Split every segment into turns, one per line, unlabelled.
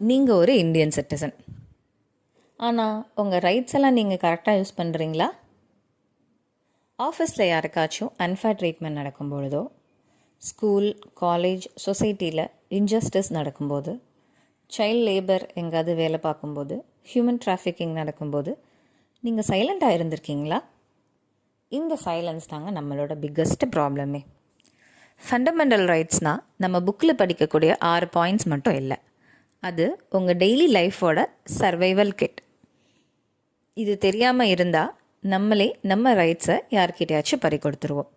நீங்கள் ஒரு Indian citizen. ஆனால் உங்கள் ரைட்ஸ் எல்லாம் நீங்கள் கரெக்டாக யூஸ் பண்ணுறீங்களா? ஆஃபீஸில் யாருக்காச்சும் அன்ஃபேர் ட்ரீட்மெண்ட் நடக்கும்பொழுதோ, ஸ்கூல், காலேஜ், சொசைட்டியில் இன்ஜஸ்டிஸ் நடக்கும்போது, சைல்ட் லேபர் எங்கேயாவது வேலை பார்க்கும்போது, ஹியூமன் டிராஃபிக்கிங் நடக்கும்போது நீங்கள் சைலண்ட்டாக இருந்திருக்கீங்களா? இந்த சைலன்ஸ் தாங்க நம்மளோட பிக்கஸ்ட் ப்ராப்ளமே. ஃபண்டமெண்டல் ரைட்ஸ்னால் நம்ம புக்கில் படிக்கக்கூடிய 6 பாயிண்ட்ஸ் மட்டும் இல்லை. அது உங்கள் டெய்லி லைஃபோட சர்வைவல் கிட். இது தெரியாமல் இருந்தால் நம்மளே நம்ம ரைட்ஸை யார்கிட்டயாச்சும் பறி கொடுத்துருவோம்.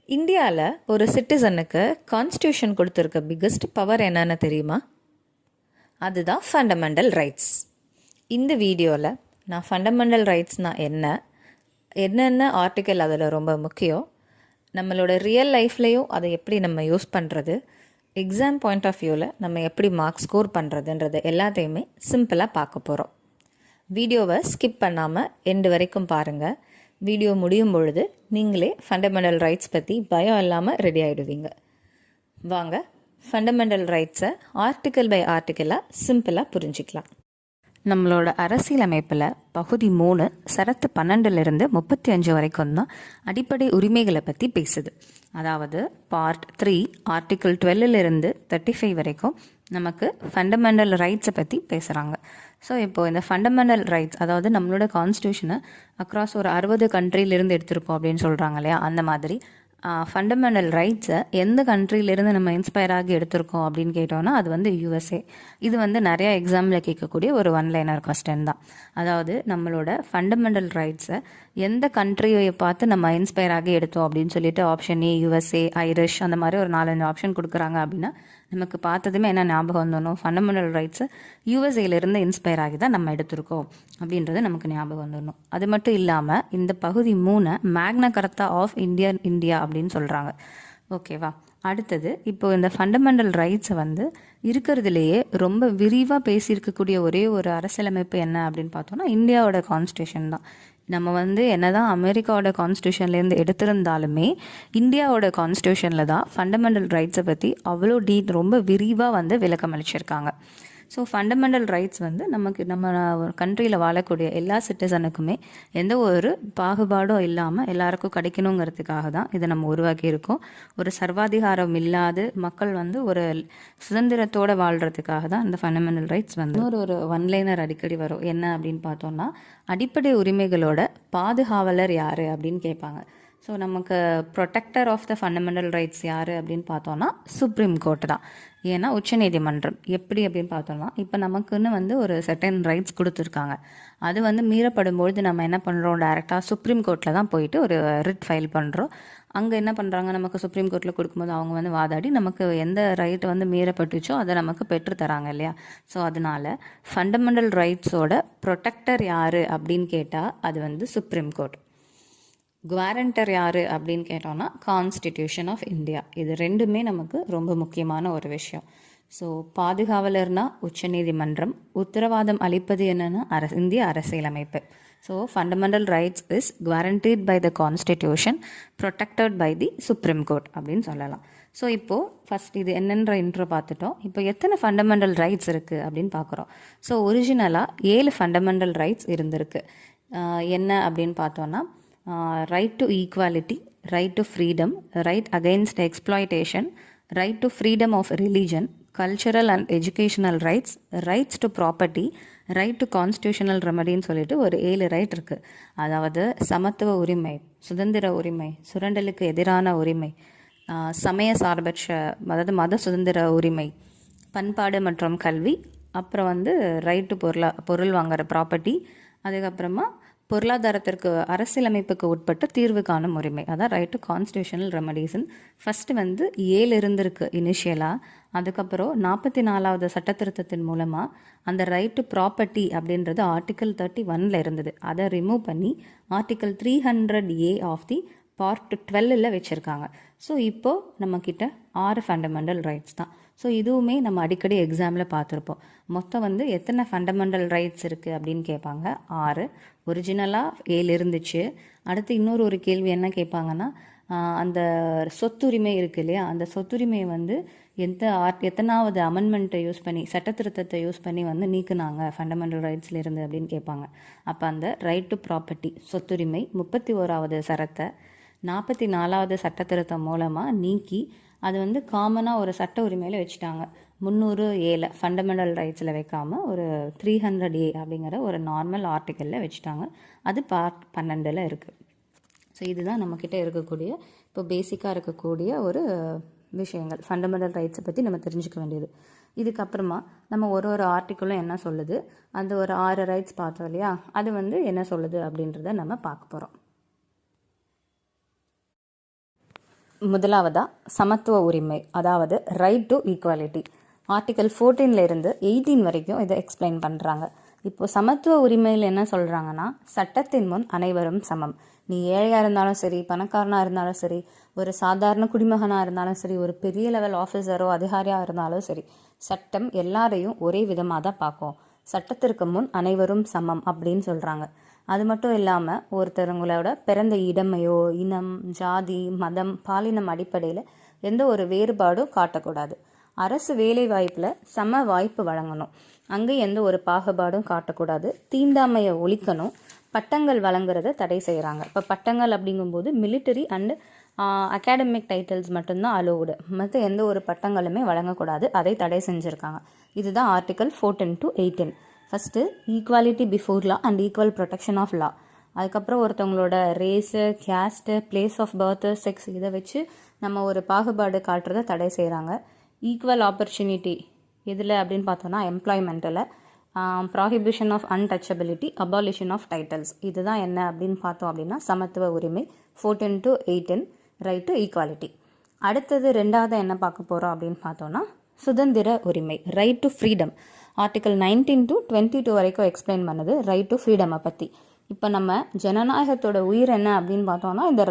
இந்தியாவில் ஒரு சிட்டிசனுக்கு கான்ஸ்டியூஷன் கொடுத்துருக்க பிக்கஸ்ட் பவர் என்னன்னு தெரியுமா? அதுதான் ஃபண்டமெண்டல் ரைட்ஸ். இந்த வீடியோவில் நான் ஃபண்டமெண்டல் ரைட்ஸ்னால் என்னென்ன ஆர்டிக்கல் அதில் ரொம்ப முக்கியம், நம்மளோட ரியல் லைஃப்லேயும் அதை எப்படி நம்ம யூஸ் பண்ணுறது, எக்ஸாம் பாயிண்ட் ஆஃப் வியூவில் நம்ம எப்படி மார்க் ஸ்கோர் பண்ணுறதுன்றது எல்லாத்தையுமே சிம்பிளாக பார்க்க போகிறோம். வீடியோவை ஸ்கிப் பண்ணாமல் எண்டு வரைக்கும் பாருங்கள். வீடியோ முடியும் பொழுது நீங்களே ஃபண்டமெண்டல் ரைட்ஸ் பற்றி பயம் இல்லாமல் ரெடி ஆகிடுவீங்க. வாங்க ஃபண்டமெண்டல் ரைட்ஸை ஆர்டிக்கல் பை ஆர்டிக்கலாக சிம்பிளாக புரிஞ்சிக்கலாம். நம்மளோட அரசியலமைப்பில் பகுதி 3 சரத்து 12 35 வரைக்கும் தான் அடிப்படை உரிமைகளை பற்றி பேசுது. அதாவது பார்ட் 3 ஆர்டிக்கிள் 12 35 வரைக்கும் நமக்கு ஃபண்டமெண்டல் ரைட்ஸை பற்றி பேசுகிறாங்க. ஸோ இப்போது இந்த ஃபண்டமெண்டல் ரைட்ஸ், அதாவது நம்மளோட கான்ஸ்டியூஷனை அக்ராஸ் ஒரு 60 கண்ட்ரியிலிருந்து எடுத்திருக்கோம் அப்படின்னு சொல்கிறாங்க இல்லையா, அந்த மாதிரி ஃபண்டமெண்டல் ரைட்ஸை எந்த கண்ட்ரியிலேருந்து நம்ம இன்ஸ்பயர் ஆகி எடுத்திருக்கோம் அப்படின்னு கேட்டோன்னா அது வந்து USA. இது வந்து நிறையா எக்ஸாமில் கேட்கக்கூடிய ஒரு ஒன்லைனர் கொஸ்டின் தான். அதாவது நம்மளோட ஃபண்டமெண்டல் ரைட்ஸை எந்த கண்ட்ரியை பார்த்து நம்ம இன்ஸ்பயர் ஆகி எடுத்தோம் அப்படின்னு சொல்லிட்டு ஆப்ஷன் A USA, ஐரிஷ், அந்த மாதிரி ஒரு 4-5 ஆப்ஷன் கொடுக்குறாங்க அப்படின்னா நமக்கு பார்த்ததுமே என்ன ஞாபகம் வந்துடணும்? ஃபண்டமெண்டல் ரைட்ஸை USAலேருந்து இன்ஸ்பயர் ஆகி தான் நம்ம எடுத்திருக்கோம் அப்படின்றது நமக்கு ஞாபகம் வந்துடணும். அது மட்டும் இல்லாமல் இந்த பகுதி 3 மேக்னா கர்த்தா ஆஃப் இந்தியா அப்படின்னு சொல்கிறாங்க. ஓகேவா? அடுத்தது இப்போது இந்த ஃபண்டமெண்டல் ரைட்ஸை வந்து இருக்கிறதுலையே ரொம்ப விரிவாக பேசியிருக்கக்கூடிய ஒரே ஒரு அரசியலமைப்பு என்ன அப்படின்னு பார்த்தோன்னா இந்தியாவோட கான்ஸ்டியூஷன் தான். நம்ம வந்து என்னதான் அமெரிக்காவோட கான்ஸ்டியூஷன்லேருந்து எடுத்திருந்தாலுமே இந்தியாவோட கான்ஸ்டியூஷனில் தான் ஃபண்டமெண்டல் ரைட்ஸை பற்றி அவ்வளோ ரொம்ப விரிவாக வந்து விளக்கம் அளிச்சிருக்காங்க. ஸோ ஃபண்டமெண்டல் ரைட்ஸ் வந்து நம்ம கண்ட்ரியில் வாழக்கூடிய எல்லா சிட்டிசனுக்குமே எந்த ஒரு பாகுபாடும் இல்லாமல் எல்லாருக்கும் கிடைக்கணுங்கிறதுக்காக தான் இதை நம்ம உருவாக்கியிருக்கோம். ஒரு சர்வாதிகாரம் இல்லாத மக்கள் வந்து ஒரு சுதந்திரத்தோடு வாழ்கிறதுக்காக தான் இந்த ஃபண்டமெண்டல் ரைட்ஸ் வந்து ஒரு ஒன்லைனர் அடிக்கடி வரும். என்ன அப்படின்னு பார்த்தோம்னா, அடிப்படை உரிமைகளோட பாதுகாவலர் யார் அப்படின்னு கேட்பாங்க. ஸோ நமக்கு protector of the fundamental rights யார் அப்படின்னு பார்த்தோன்னா சுப்ரீம் கோர்ட் தான். ஏன்னா உச்சநீதிமன்றம். எப்படி அப்படின்னு பார்த்தோம்னா, இப்போ நமக்குன்னு வந்து ஒரு செர்டன் ரைட்ஸ் கொடுத்துருக்காங்க. அது வந்து மீறப்படும்பொழுது நம்ம என்ன பண்ணுறோம்? டைரெக்டாக சுப்ரீம் கோர்ட்டில் தான் போயிட்டு ஒரு ரிட் ஃபைல் பண்ணுறோம். அங்கே என்ன பண்ணுறாங்க? நமக்கு சுப்ரீம் கோர்ட்டில் கொடுக்கும்போது அவங்க வந்து வாதாடி நமக்கு எந்த ரைட்டு வந்து மீறப்பட்டுச்சோ அதை நமக்கு பெற்று தராங்க இல்லையா? ஸோ அதனால ஃபண்டமெண்டல் ரைட்ஸோட ப்ரொடெக்டர் யார் அப்படின்னு கேட்டால் அது வந்து சுப்ரீம் கோர்ட். குவாரண்டர் யார் அப்படின்னு கேட்டோன்னா கான்ஸ்டிடியூஷன் ஆஃப் இந்தியா. இது ரெண்டுமே நமக்கு ரொம்ப முக்கியமான ஒரு விஷயம். ஸோ பாதுகாவலர்னா உச்சநீதிமன்றம், உத்தரவாதம் அளிப்பது என்னென்னா இந்திய அரசியலமைப்பு. So fundamental rights is guaranteed by the constitution, protected by the Supreme Court அப்படின்னு சொல்லலாம். ஸோ இப்போது ஃபஸ்ட் இது என்னென்ற இன்ட்ரோ பார்த்துட்டோம். இப்போ எத்தனை ஃபண்டமெண்டல் ரைட்ஸ் இருக்குது அப்படின்னு பார்க்குறோம். ஸோ ஒரிஜினலாக 7 ஃபண்டமெண்டல் ரைட்ஸ் இருந்திருக்கு. என்ன அப்படின்னு பார்த்தோன்னா, right to equality, right to freedom, right against exploitation, right to freedom of religion, cultural and educational rights, rights to property, right to constitutional remedyன்னு சொல்லிட்டு ஒரு 7 ரைட் இருக்குது. அதாவது சமத்துவ உரிமை, சுதந்திர உரிமை, சுரண்டலுக்கு எதிரான உரிமை, சமய சார்பற்ற அதாவது மத சுதந்திர உரிமை, பண்பாடு மற்றும் கல்வி, அப்புறம் வந்து ரைட் டு பொருள் வாங்குற ப்ராப்பர்ட்டி, அதுக்கப்புறமா பொருளாதாரத்திற்கு அரசியலமைப்புக்கு உட்பட்ட தீர்வு காணும் உரிமை, அதான் ரைட் டு கான்ஸ்டியூஷனல் ரெமடிஸ்ன்னு ஃபஸ்ட்டு வந்து 7 இருந்திருக்கு இனிஷியலாக. அதுக்கப்புறம் 44வது சட்ட திருத்தத்தின் மூலமாக அந்த ரைட் டு ப்ராப்பர்ட்டி அப்படின்றது ஆர்டிக்கல் 31 இருந்தது. அதை ரிமூவ் பண்ணி article 300A of the part 12 வச்சுருக்காங்க. ஸோ இப்போது நம்மக்கிட்ட 6 ஃபண்டமெண்டல் ரைட்ஸ் தான். ஸோ இதுவுமே நம்ம அடிக்கடி எக்ஸாமில் பார்த்துருப்போம். மொத்தம் வந்து எத்தனை ஃபண்டமெண்டல் ரைட்ஸ் இருக்குது அப்படின்னு கேட்பாங்க. 6. ஒரிஜினலாக 7 இருந்துச்சு. அடுத்து இன்னொரு கேள்வி என்ன கேட்பாங்கன்னா, அந்த சொத்துரிமை இருக்குது இல்லையா, அந்த சொத்துரிமையை வந்து எத்தனாவது அமெண்ட்மெண்ட்டை யூஸ் பண்ணி, சட்ட திருத்தத்தை யூஸ் பண்ணி வந்து நீக்குனாங்க ஃபண்டமெண்டல் ரைட்ஸில் இருந்து அப்படின்னு கேட்பாங்க. அப்போ அந்த ரைட் டு ப்ராப்பர்ட்டி, சொத்துரிமை 31வது சரத்தை 44வது சட்ட திருத்தம் மூலமாக நீக்கி அது வந்து காமனாக ஒரு சட்ட உரிமையில் வச்சுட்டாங்க. 300A ஃபண்டமெண்டல் ரைட்ஸில் வைக்காமல் ஒரு 300A அப்படிங்கிற ஒரு நார்மல் ஆர்டிக்கலில் வச்சுட்டாங்க. அது பார்ட் 12 இருக்குது. ஸோ இதுதான் நம்மக்கிட்ட இருக்கக்கூடிய இப்போ பேசிக்காக இருக்கக்கூடிய ஒரு விஷயங்கள், ஃபண்டமெண்டல் ரைட்ஸை பற்றி நம்ம தெரிஞ்சுக்க வேண்டியது. இதுக்கப்புறமா நம்ம ஒரு ஆர்டிக்கிளும் என்ன சொல்லுது, அந்த ஒரு 6 ரைட்ஸ் பார்த்தோம் இல்லையா, அது வந்து என்ன சொல்லுது அப்படின்றத நம்ம பார்க்க போகிறோம். முதலாவதாக சமத்துவ உரிமை, அதாவது ரைட் டு ஈக்குவாலிட்டி. ஆர்டிக்கல் 14 இருந்து 18 வரைக்கும் இதை எக்ஸ்பிளைன் பண்ணுறாங்க. இப்போது சமத்துவ உரிமையில் என்ன சொல்கிறாங்கன்னா, சட்டத்தின் முன் அனைவரும் சமம். நீ ஏழையாக இருந்தாலும் சரி, பணக்காரனாக இருந்தாலும் சரி, ஒரு சாதாரண குடிமகனாக இருந்தாலும் சரி, ஒரு பெரிய லெவல் ஆஃபீஸரோ அதிகாரியாக இருந்தாலும் சரி, சட்டம் எல்லாரையும் ஒரே விதமாக தான் பார்க்கும். சட்டத்திற்கு முன் அனைவரும் சமம் அப்படின்னு சொல்கிறாங்க. அது மட்டும் இல்லாமல் ஒருத்தவங்களோட பிறந்த இடமையோ, இனம், ஜாதி, மதம், பாலினம் அடிப்படையில் எந்த ஒரு வேறுபாடும் காட்டக்கூடாது. அரசு வேலை வாய்ப்பில் சம வாய்ப்பு வழங்கணும். அங்கே எந்த ஒரு பாகுபாடும் காட்டக்கூடாது. தீண்டாமையை ஒழிக்கணும். பட்டங்கள் வழங்குறத தடை செய்கிறாங்க. இப்போ பட்டங்கள் அப்படிங்கும்போது மிலிட்டரி அண்டு அகாடமிக் டைட்டில்ஸ் மட்டும்தான் அலோவுடு. மற்ற எந்த ஒரு பட்டங்களுமே வழங்கக்கூடாது. அதை தடை செஞ்சுருக்காங்க. இதுதான் article 14 to 18. First equality before law and equal protection of law. அதுக்கப்புறம் ஒருத்தவங்களோட race, caste, place of birth, sex இதை வச்சு நம்ம ஒரு பாகுபாடு காட்டுறதை தடை செய்கிறாங்க. ஈக்குவல் ஆப்பர்ச்சுனிட்டி எதில் அப்படின்னு பார்த்தோன்னா எம்ப்ளாய்மெண்ட்டில். Prohibition of untouchability, abolition of titles. இதுதான் என்ன அப்படின்னு பார்த்தோம் அப்படின்னா சமத்துவ உரிமை 14 to 18, ரைட் டு ஈக்குவாலிட்டி. அடுத்தது ரெண்டாவது என்ன பார்க்க போகிறோம் அப்படின்னு பார்த்தோன்னா சுதந்திர உரிமை, right to freedom. Article 19 to 22 வரைக்கும் எக்ஸ்பிளைன் பண்ணுது ரைட் டு ஃப்ரீடமை பற்றி. இப்போ நம்ம ஜனநாயகத்தோட உயிர் என்ன அப்படின்னு பார்த்தோம்னா இந்த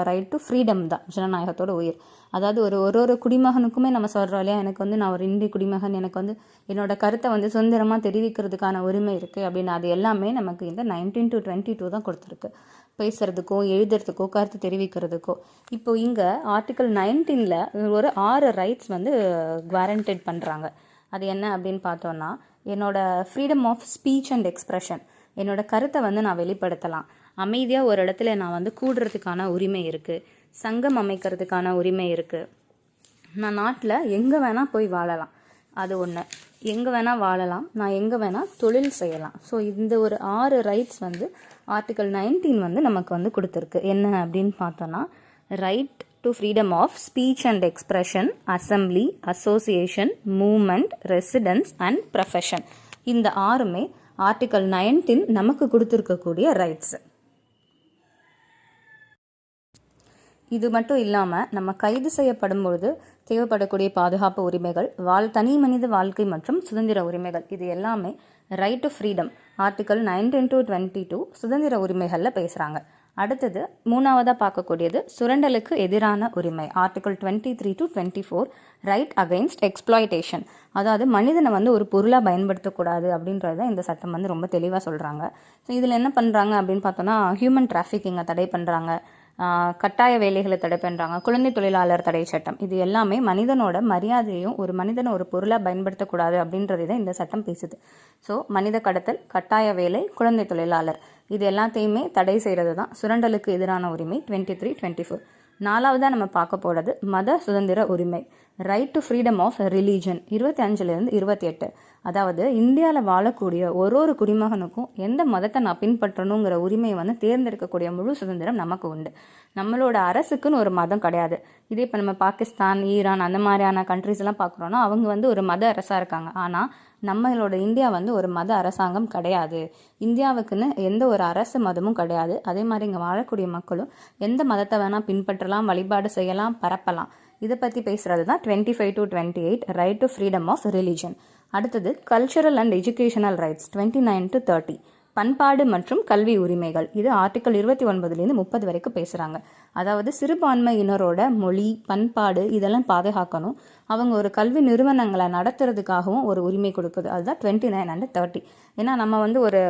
ரைட் டு ஃப்ரீடம் தான் ஜனநாயகத்தோட உயிர். அதாவது ஒரு குடிமகனுக்குமே நம்ம சொல்கிறோம் இல்லையா, எனக்கு வந்து நான் ஒரு இந்திய குடிமகன், எனக்கு வந்து என்னோட கருத்தை வந்து சுதந்திரமாக தெரிவிக்கிறதுக்கான உரிமை இருக்குது அப்படின்னு. அது எல்லாமே நமக்கு இந்த 19 to 22 தான் கொடுத்துருக்கு. பேசுகிறதுக்கோ, எழுதுறதுக்கோ, கருத்து தெரிவிக்கிறதுக்கோ. இப்போ இங்கே ஆர்டிக்கல் 19ல் ஒரு 6 ரைட்ஸ் வந்து குவாரண்டட் பண்ணுறாங்க. அது என்ன அப்படின்னு பார்த்தோன்னா, என்னோட freedom of speech and expression, என்னோட கருத்தை வந்து நான் வெளிப்படுத்தலாம். அமைதியாக ஒரு இடத்துல நான் வந்து கூடுறதுக்கான உரிமை இருக்குது. சங்கம் அமைக்கிறதுக்கான உரிமை இருக்குது. நான் நாட்டில் எங்கே வேணால் போய் வாழலாம், அது ஒன்று. எங்கே வேணால் வாழலாம், நான் எங்கே வேணால் தொழில் செய்யலாம். ஸோ இந்த ஒரு 6 ரைட்ஸ் வந்து ஆர்டிக்கல் 19 வந்து நமக்கு வந்து கொடுத்துருக்கு. என்ன அப்படின்னு பார்த்தோன்னா, right to freedom of speech and expression, assembly, association, movement, residence and profession. இந்த 6மே ஆர்டிக்கல் 19 நமக்கு கொடுத்துருக்கக்கூடிய ரைட்ஸ். இது மட்டும் இல்லாமல் நம்ம கைது செய்யப்படும் பொழுது தேவைப்படக்கூடிய பாதுகாப்பு உரிமைகள், தனி மனித வாழ்க்கை மற்றும் சுதந்திர உரிமைகள், இது எல்லாமே right to freedom article 19 to 22 சுதந்திர உரிமைகளில் பேசுகிறாங்க. அடுத்தது மூணாவதாக பார்க்கக்கூடியது சுரண்டலுக்கு எதிரான உரிமை, article 23 to 24, right against exploitation. அதாவது மனிதனை வந்து ஒரு பொருளாக பயன்படுத்தக்கூடாது அப்படின்றத இந்த சட்டம் வந்து ரொம்ப தெளிவாக சொல்கிறாங்க. ஸோ இதில் என்ன பண்ணுறாங்க அப்படின்னு பார்த்தோன்னா, ஹியூமன் டிராஃபிக்கிங்கை தடை பண்ணுறாங்க, கட்டாய வேலைகளை தடை பண்ணுறாங்க, குழந்தை தொழிலாளர் தடை சட்டம். இது எல்லாமே மனிதனோட மரியாதையும் ஒரு மனிதனை ஒரு பொருளாக பயன்படுத்தக்கூடாது அப்படின்றது தான் இந்த சட்டம் பேசுது. ஸோ மனித கடத்தல், கட்டாய வேலை, குழந்தை தொழிலாளர் இது எல்லாத்தையுமே தடை செய்கிறது தான் சுரண்டலுக்கு எதிரான உரிமை 23, 24. நாலாவதாக நம்ம பார்க்க போகிறது மத சுதந்திர உரிமை, right to freedom of religion 25 to 28. அதாவது இந்தியாவில் வாழக்கூடிய ஒரு குடிமகனுக்கும் எந்த மதத்தை நான் பின்பற்றணுங்கிற உரிமையை வந்து தேர்ந்தெடுக்கக்கூடிய முழு சுதந்திரம் நமக்கு உண்டு. நம்மளோட அரசுக்குன்னு ஒரு மதம் கிடையாது. இதே இப்போ நம்ம பாகிஸ்தான், ஈரான் அந்த மாதிரியான கண்ட்ரிஸ் எல்லாம் பார்க்குறோன்னா அவங்க வந்து ஒரு மத அரசாக இருக்காங்க. ஆனால் நம்மளோட இந்தியா வந்து ஒரு மத அரசாங்கம் கிடையாது. இந்தியாவுக்குன்னு எந்த ஒரு அரசு மதமும் கிடையாது. அதே மாதிரி இங்கே வாழக்கூடிய மக்களும் எந்த மதத்தை வேணால் பின்பற்றலாம், வழிபாடு செய்யலாம், பரப்பலாம். இதை பற்றி பேசுகிறது தான் 25 to 28, right to freedom of religion. அடுத்தது cultural and educational rights 29 to 30, பண்பாடு மற்றும் கல்வி உரிமைகள். இது ஆர்டிக்கல் 29 to 30 வரைக்கும் பேசுகிறாங்க. அதாவது சிறுபான்மையினரோட மொழி, பண்பாடு இதெல்லாம் பாதுகாக்கணும். அவங்க ஒரு கல்வி நிறுவனங்களை நடத்துறதுக்காகவும் ஒரு உரிமை கொடுக்குது. அதுதான் 29 and 30. ஏன்னா நம்ம வந்து ஒரு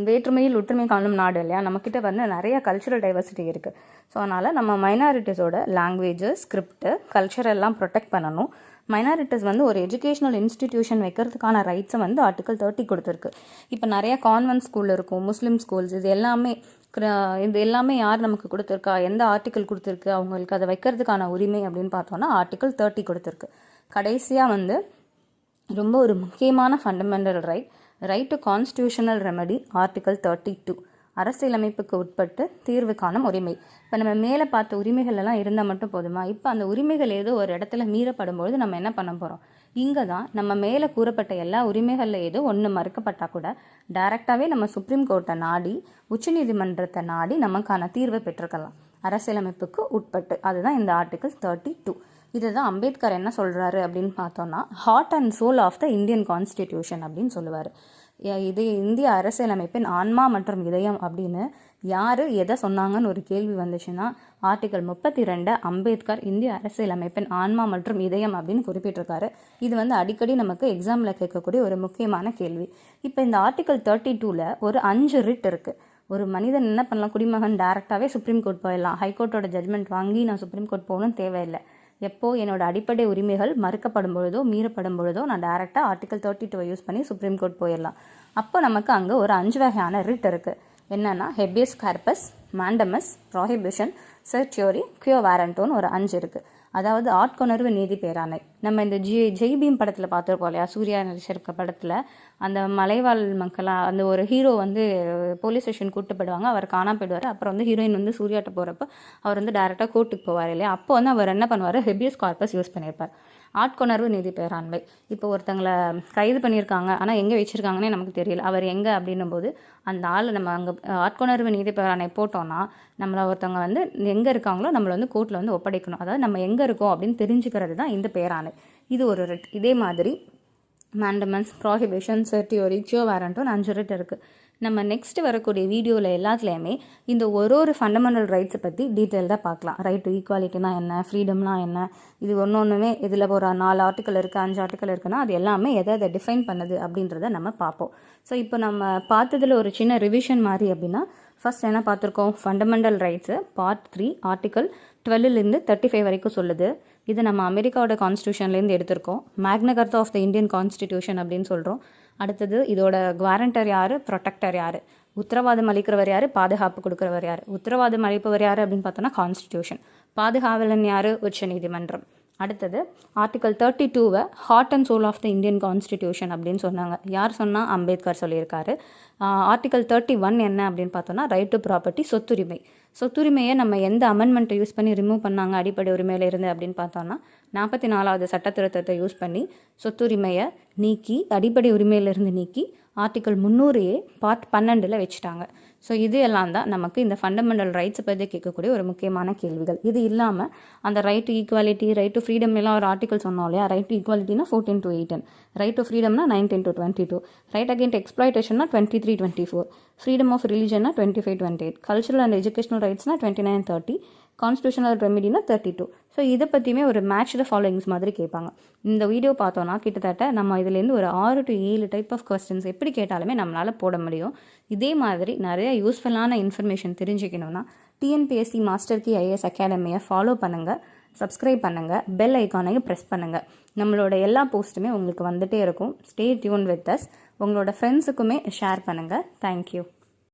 வேற்றுமையில் ஒற்றுமை காணும் நாடு இல்லையா, நம்மக்கிட்ட வந்து நிறைய கல்ச்சுரல் டைவர்சிட்டி இருக்குது. ஸோ அதனால் நம்ம மைனாரிட்டிஸோட லாங்குவேஜஸ், ஸ்கிரிப்ட், கல்ச்சர் எல்லாம் ப்ரொடெக்ட் பண்ணணும். மைனாரிட்டிஸ் வந்து ஒரு எஜுகேஷனல் இன்ஸ்டிடியூஷன் வைக்கிறதுக்கான ரைட்ஸை வந்து ஆர்டிகல் 30 கொடுத்துருக்கு. இப்போ நிறைய கான்வென்ட் ஸ்கூல் இருக்கும், முஸ்லீம் ஸ்கூல்ஸ், இது எல்லாமே யார் நமக்கு கொடுத்துருக்கா, எந்த ஆர்டிக்கல் கொடுத்துருக்கு அவங்களுக்கு அதை வைக்கிறதுக்கான உரிமை அப்படின்னு பார்த்தோன்னா ஆர்டிகல் 30 கொடுத்துருக்கு. கடைசியாக வந்து ரொம்ப ஒரு முக்கியமான fundamental right to constitutional remedy article 32, அரசியலமைப்புக்கு உட்பட்டு தீர்வு காணும் உரிமை. இப்போ நம்ம மேலே பார்த்த உரிமைகள் எல்லாம் இருந்தால் மட்டும் போதுமா? இப்போ அந்த உரிமைகள் ஏதோ ஒரு இடத்துல மீறப்படும்பொழுது நம்ம என்ன பண்ண போகிறோம்? இங்கே தான் நம்ம மேலே கூறப்பட்ட எல்லா உரிமைகளில் ஏதோ ஒன்று மறுக்கப்பட்டால் கூட டைரெக்டாகவே நம்ம சுப்ரீம் கோர்ட்டை நாடி, உச்சநீதிமன்றத்தை நாடி நமக்கான தீர்வை பெற்றுக்கலாம், அரசியலமைப்புக்கு உட்பட்டு. அதுதான் இந்த ஆர்டிகல் 32. இதுதான் அம்பேத்கர் என்ன சொல்கிறாரு அப்படின்னு பார்த்தோன்னா, heart and soul of the Indian constitution அப்படின்னு சொல்லுவார். இது இந்திய அரசியலமைப்பின் ஆன்மா மற்றும் இதயம் அப்படின்னு யார் எதை சொன்னாங்கன்னு ஒரு கேள்வி வந்துச்சுன்னா ஆர்டிகல் 32 அம்பேத்கர் இந்திய அரசியலமைப்பின் ஆன்மா மற்றும் இதயம் அப்படின்னு குறிப்பிட்டிருக்காரு. இது வந்து அடிக்கடி நமக்கு எக்ஸாமில் கேட்கக்கூடிய ஒரு முக்கியமான கேள்வி. இப்போ இந்த ஆர்டிகல் 32ல் ஒரு 5 ரிட் இருக்குது. ஒரு மனிதன் என்ன பண்ணலாம்? குடிமகன் டைரெக்டாகவே சுப்ரீம் கோர்ட் போயிடலாம். ஹைகோர்ட்டோட ஜட்மெண்ட் வாங்கி நான் சுப்ரீம் கோர்ட் போகணும்னு தேவையில்லை. எப்போது என்னோட அடிப்படை உரிமைகள் மறுக்கப்படும் பொழுதோ மீறப்படும் பொழுதோ நான் டைரெக்டாக ஆர்டிகல் 32 யூஸ் பண்ணி சுப்ரீம் கோர்ட் போயிடலாம். அப்போ நமக்கு அங்கே ஒரு 5 வகையான ரிட் இருக்குது. என்னென்னா ஹெபியஸ் கார்பஸ், மாண்டமஸ், ப்ராஹிபிஷன், செர்டியோரி, கியோ வாரண்டோன்னு ஒரு 5 இருக்குது. அதாவது ஆட்கொணர்வு நீதி பேராணை. நம்ம இந்த ஜெய் பீம் படத்தில் பார்த்துருப்போம் இல்லையா, சூர்யா நடிச்சிருக்க படத்தில் அந்த மலைவாழ் மக்களாக அந்த ஒரு ஹீரோ வந்து போலீஸ் ஸ்டேஷன் கூப்பிட்டு போயிடுவாங்க, அவர் காணாம போயிடுவார். அப்புறம் வந்து ஹீரோயின் வந்து சூர்யாட்ட போகிறப்ப அவர் வந்து டேரெக்டாக கோர்ட்டுக்கு போவார் இல்லையா, அப்போ வந்து அவர் என்ன பண்ணுவார்? ஹெபியஸ் கார்பஸ் யூஸ் பண்ணியிருப்பார், ஆட்கொணர்வு நீதி பேராண்மை. இப்போ ஒருத்தங்களை கைது பண்ணியிருக்காங்க, ஆனால் எங்கே வச்சுருக்காங்கன்னே நமக்கு தெரியல, அவர் எங்கே அப்படின்னும் போது அந்த ஆள் நம்ம அங்கே ஆட்கொணர்வு நீதி பேராணை போட்டோன்னா நம்மளை ஒருத்தவங்க வந்து எங்கே இருக்காங்களோ நம்மளை வந்து கோர்ட்டில் வந்து ஒப்படைக்கணும். அதாவது நம்ம எங்கே இருக்கோம் அப்படின்னு தெரிஞ்சுக்கிறது தான் இந்த பேராணை. இது ஒரு ரிட். இதே மாதிரி மாண்டமன்ஸ், ப்ராஹிபிஷன், செர்டியோரி, கியோ வாரண்டோன்னு 5 ரிட் இருக்குது. நம்ம நெக்ஸ்ட் வரக்கூடிய வீடியோவில் எல்லாத்துலேயுமே இந்த ஒரு ஃபண்டமெண்டல் ரைட்ஸை பற்றி டீட்டெயில்டாக பார்க்கலாம். ரைட் டு ஈக்குவாலிட்டினா என்ன, ஃப்ரீடம்லாம் என்ன, இது ஒன்றுமே இதில் ஒரு 4 ஆர்டிக்கல் இருக்குது, 5 ஆர்டிக்கல் இருக்குன்னா அது எல்லாமே எதை டிஃபைன் பண்ணுது அப்படின்றத நம்ம பார்ப்போம். ஸோ இப்போ நம்ம பார்த்ததில் ஒரு சின்ன ரிவிஷன் மாதிரி அப்படின்னா, ஃபர்ஸ்ட் என்ன பார்த்துருக்கோம்? ஃபண்டமெண்டல் ரைட்ஸு பார்ட் 3 ஆர்டிக்கல் 12லேருந்து 35 வரைக்கும் சொல்லுது. இது நம்ம அமெரிக்காவோட கான்ஸ்டியூஷன்லேருந்து எடுத்திருக்கோம். மேக்னா கார்ட்டா ஆஃப் த இந்தியன் கான்ஸ்டிடியூஷன் அப்படின்னு சொல்கிறோம். அடுத்தது இதோட குவாரண்டர் யார், ப்ரொடெக்டர் யார், உத்தரவாதம் அளிக்கிறவர் யார், பாதுகாப்பு கொடுக்குறவர் யார். உத்தரவாதம் அளிப்பவர் யார் அப்படின்னு பார்த்தோன்னா கான்ஸ்டிடியூஷன், பாதுகாவலன் யார், உச்சநீதிமன்றம். அடுத்தது ஆர்டிகல் 32வை heart and soul of the Indian constitution அப்படின்னு சொன்னாங்க. யார் சொன்னால்? அம்பேத்கர் சொல்லியிருக்காரு. ஆர்டிகல் 31 என்ன அப்படின்னு பார்த்தோன்னா ரைட் டு ப்ராப்பர்ட்டி, சொத்துரிமை. சொத்துரிமையை நம்ம எந்த அமெண்ட்மெண்ட்டை யூஸ் பண்ணி ரிமூவ் பண்ணாங்க அடிப்படை உரிமையில் இருந்து அப்படின்னு பார்த்தோன்னா 44வது சட்ட திருத்தத்தை யூஸ் பண்ணி சொத்துரிமையை நீக்கி அடிப்படை உரிமையிலிருந்து நீக்கி ஆர்டிகல் 300A பார்ட் 12ல் வச்சுட்டாங்க. ஸோ இது எல்லாம் தான் நமக்கு இந்த ஃபண்டமெண்டல் ரைட்ஸை பற்றி கேட்கக்கூடிய ஒரு முக்கியமான கேள்விகள். இது இல்லாமல் அந்த right to equality, right to freedom எல்லாம் ஒரு ஆர்டிகல் சொன்னோம் இல்லையா. ரைட் டு ஈக்குவாலிட்டினா 14 to 18, ரைட் டு ஃப்ரீடம்னா 19 to 22, ரைட் அகெயின்ட் எக்ஸ்ப்ளாய்டேஷன்னா 23, 24, ஃப்ரீடம் ஆஃப் ரிலிஜன்னா 25, 28, கல்ச்சுரல் அண்ட் எஜுகேஷனல் ரைட்ஸ்னா 29, 30, கான்ஸ்டியூஷனல் ரெமிடினா 32. ஸோ இதை பற்றியுமே ஒரு மேட்ச் த ஃபாலோயிங்ஸ் மாதிரி கேட்பாங்க. இந்த வீடியோ பார்த்தோன்னா கிட்டத்தட்ட நம்ம இதுலேருந்து ஒரு 6 to 7 டைப் ஆஃப் கொஸ்டின்ஸ் எப்படி கேட்டாலுமே நம்மளால் போட முடியும். இதே மாதிரி நிறைய யூஸ்ஃபுல்லான இன்ஃபர்மேஷன் தெரிஞ்சுக்கணுன்னா டிஎன்பிஎஸ்சி மாஸ்டர் கீ ஐஏஎஸ் அகாடமியை ஃபாலோ பண்ணுங்கள், சப்ஸ்கிரைப் பண்ணுங்கள், பெல் ஐக்கானையும் ப்ரெஸ் பண்ணுங்கள். நம்மளோட எல்லா போஸ்ட்டுமே உங்களுக்கு வந்துகிட்டே இருக்கும். Stay tune with us. உங்களோட ஃப்ரெண்ட்ஸுக்குமே ஷேர் பண்ணுங்கள். தேங்க்யூ.